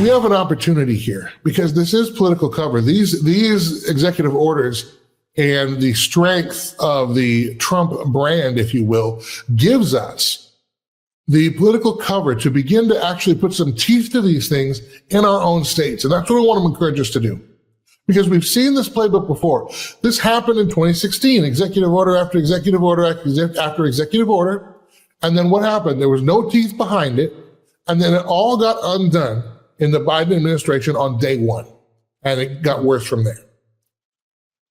we have an opportunity here because this is political cover. These executive orders and the strength of the Trump brand, if you will, gives us the political cover to begin to actually put some teeth to these things in our own states. And that's what I want to encourage us to do. Because we've seen this playbook before. This happened in 2016, executive order after executive order after executive order. And then what happened? There was no teeth behind it. And then it all got undone in the Biden administration on day one. And it got worse from there.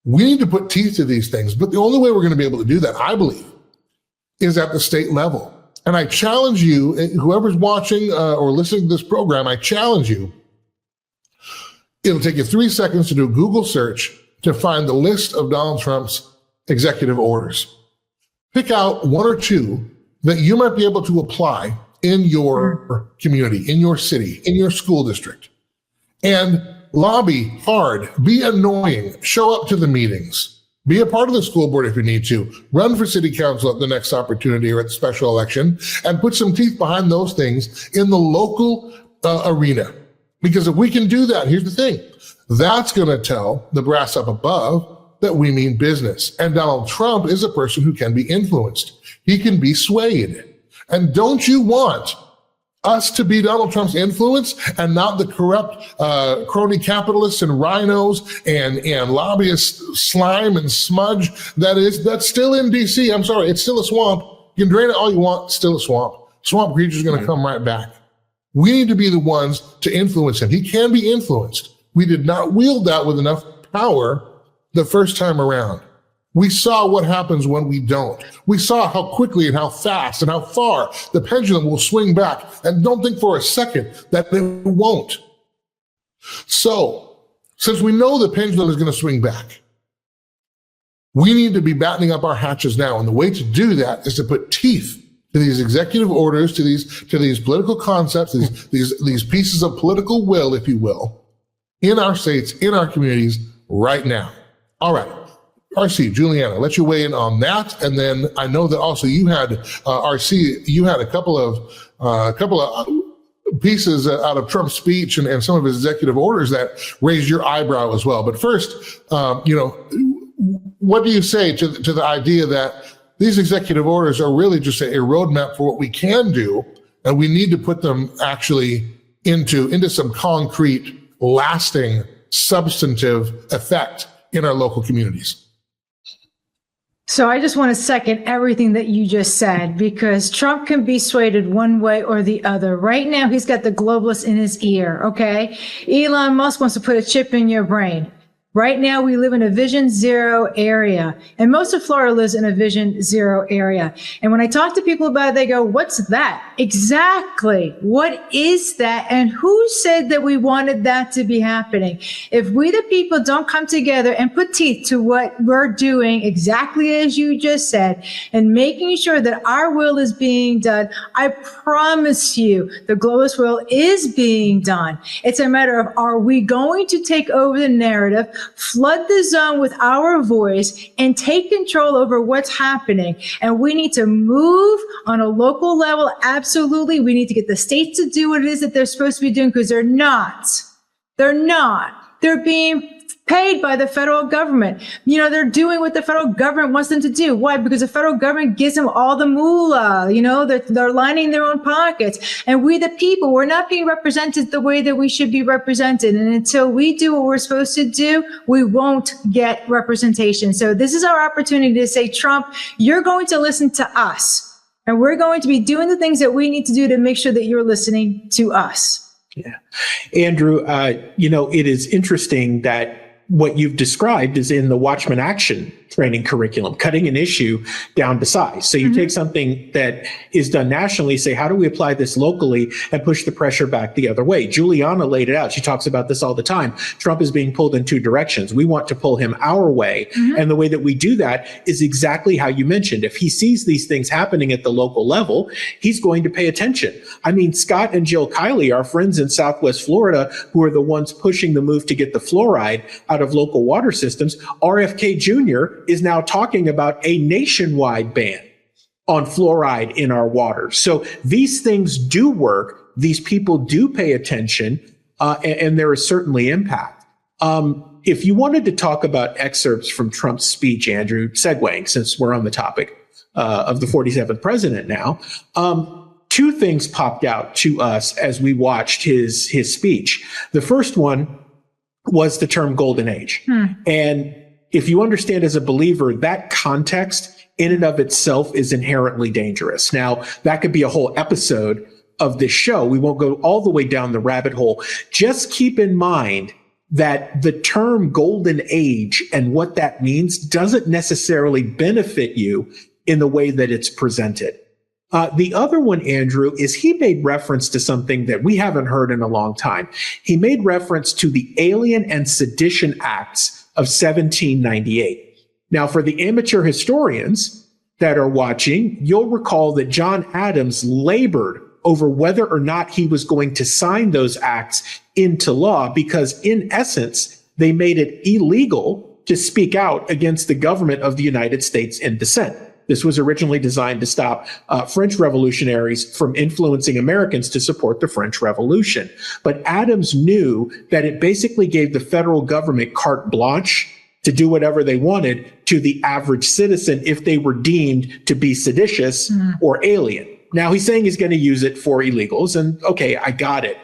We need to put teeth to these things. But the only way we're going to be able to do that, I believe, is at the state level. And I challenge you, whoever's watching or listening to this program, I challenge you. It'll take you 3 seconds to do a Google search to find the list of Donald Trump's executive orders. Pick out one or two that you might be able to apply in your community, in your city, in your school district. And lobby hard, be annoying, show up to the meetings, be a part of the school board if you need to, run for city council at the next opportunity or at the special election, and put some teeth behind those things in the local arena. Because if we can do that, here's the thing, that's going to tell the brass up above that we mean business. And Donald Trump is a person who can be influenced. He can be swayed. And don't you want us to be Donald Trump's influence and not the corrupt crony capitalists and rhinos and lobbyist slime and smudge that's still in DC? I'm sorry, it's still a swamp. You can drain it all you want, still a swamp. Swamp creature's going to come right back. We need to be the ones to influence him. He can be influenced. We did not wield that with enough power the first time around. We saw what happens when we don't. We saw how quickly and how fast and how far the pendulum will swing back. And don't think for a second that it won't. So, since we know the pendulum is going to swing back, we need to be battening up our hatches now. And the way to do that is to put teeth to these executive orders, to these political concepts, these pieces of political will, if you will, in our states, in our communities right now. All right. RC, Julianna, let you weigh in on that. And then I know that also you had, RC, you had a couple of pieces out of Trump's speech and some of his executive orders that raised your eyebrow as well. But first, what do you say to the idea that these executive orders are really just a roadmap for what we can do, and we need to put them actually into some concrete, lasting, substantive effect in our local communities? So I just want to second everything that you just said, because Trump can be swayed one way or the other. Right now, he's got the globalists in his ear, okay? Elon Musk wants to put a chip in your brain. Right now, we live in a Vision Zero area, and most of Florida lives in a Vision Zero area. And when I talk to people about it, they go, what's that? Exactly. What is that? And who said that we wanted that to be happening? If we, the people, don't come together and put teeth to what we're doing, exactly as you just said, and making sure that our will is being done, I promise you the globalist will is being done. It's a matter of, are we going to take over the narrative, flood the zone with our voice, and take control over what's happening? And we need to move on a local level. Absolutely. We need to get the states to do what it is that they're supposed to be doing, because they're not. They're being paid by the federal government. They're doing what the federal government wants them to do. Why? Because the federal government gives them all the moolah. They're lining their own pockets. And we, the people, we're not being represented the way that we should be represented. And until we do what we're supposed to do, we won't get representation. So this is our opportunity to say, Trump, you're going to listen to us. And we're going to be doing the things that we need to do to make sure that you're listening to us. Yeah. Andrew, it is interesting that what you've described is in the Watchman Action training curriculum, cutting an issue down to size. So you take something that is done nationally, say, how do we apply this locally and push the pressure back the other way? Julianna laid it out. She talks about this all the time. Trump is being pulled in two directions. We want to pull him our way. And the way that we do that is exactly how you mentioned. If he sees these things happening at the local level, he's going to pay attention. I mean, Scott and Jill Kiley, our friends in Southwest Florida, who are the ones pushing the move to get the fluoride out of local water systems, RFK Jr. is now talking about a nationwide ban on fluoride in our water. So these things do work. These people do pay attention. and there is certainly impact. If you wanted to talk about excerpts from Trump's speech, Andrew, segueing, since we're on the topic of the 47th president now, two things popped out to us as we watched his speech. The first one was the term golden age. And if you understand as a believer, that context in and of itself is inherently dangerous. Now, that could be a whole episode of this show. We won't go all the way down the rabbit hole. Just keep in mind that the term golden age and what that means doesn't necessarily benefit you in the way that it's presented. The other one, Andrew, is he made reference to something that we haven't heard in a long time. He made reference to the Alien and Sedition Acts of 1798. Now, for the amateur historians that are watching, you'll recall that John Adams labored over whether or not he was going to sign those acts into law because, in essence, they made it illegal to speak out against the government of the United States in dissent. This was originally designed to stop French revolutionaries from influencing Americans to support the French Revolution. But Adams knew that it basically gave the federal government carte blanche to do whatever they wanted to the average citizen if they were deemed to be seditious or alien. Now, he's saying he's going to use it for illegals, and okay, I got it.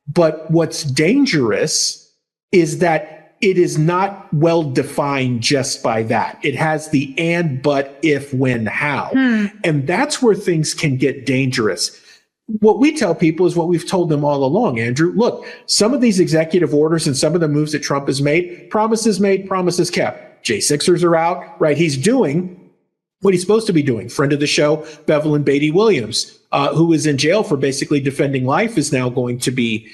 But what's dangerous is that it is not well defined just by that. It has the and, but, if, when, how. And that's where things can get dangerous. What we tell people is what we've told them all along, Andrew. Look, some of these executive orders and some of the moves that Trump has made, promises kept. J6ers are out, right? He's doing what he's supposed to be doing. Friend of the show, Bevelyn Beatty Williams, who was in jail for basically defending life, is now going to be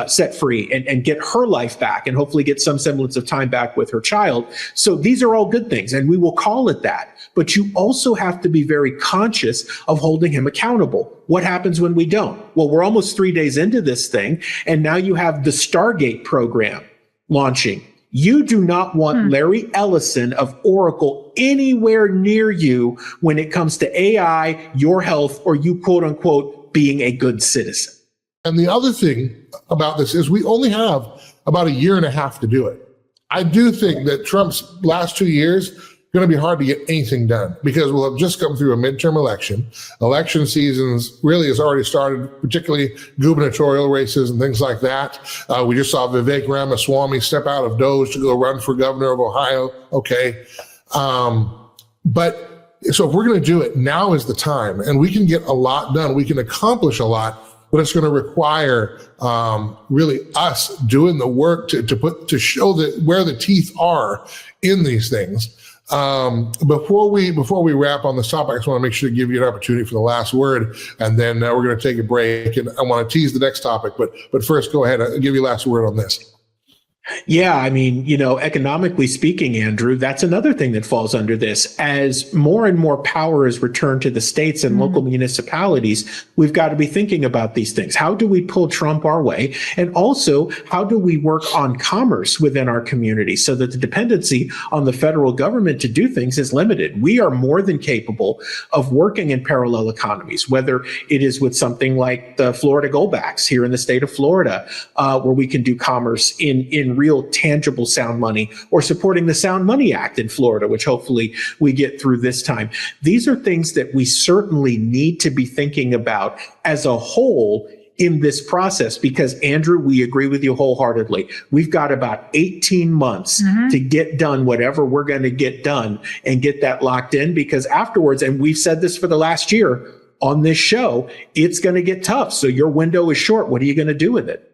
set free and get her life back and hopefully get some semblance of time back with her child. So these are all good things, and we will call it that. But you also have to be very conscious of holding him accountable. What happens when we don't? Well, we're almost 3 days into this thing, and now you have the Stargate program launching. You do not want Larry Ellison of Oracle anywhere near you when it comes to AI, your health, or you, quote unquote, being a good citizen. And the other thing about this is we only have about a year and a half to do it. I do think that Trump's last 2 years going to be hard to get anything done because we'll have just come through a midterm election. Election seasons really has already started, particularly gubernatorial races and things like that. We just saw Vivek Ramaswamy step out of DOJ to go run for governor of Ohio. Okay. But so if we're going to do it, now is the time, and we can get a lot done. We can accomplish a lot, but it's going to require really us doing the work to show that where the teeth are in these things. Before we wrap on this topic, I just want to make sure to give you an opportunity for the last word, and then we're going to take a break. And I want to tease the next topic, but first, go ahead. I'll give you last word on this. Yeah, I mean, economically speaking, Andrew, that's another thing that falls under this. As more and more power is returned to the states and local municipalities, we've got to be thinking about these things. How do we pull Trump our way? And also, how do we work on commerce within our community so that the dependency on the federal government to do things is limited? We are more than capable of working in parallel economies, whether it is with something like the Florida Goldbacks here in the state of Florida, where we can do commerce in real tangible sound money, or supporting the Sound Money Act in Florida, which hopefully we get through this time. These are things that we certainly need to be thinking about as a whole in this process, because, Andrew, we agree with you wholeheartedly. We've got about 18 months to get done whatever we're going to get done and get that locked in, because afterwards, and we've said this for the last year on this show, it's going to get tough. So your window is short. What are you going to do with it?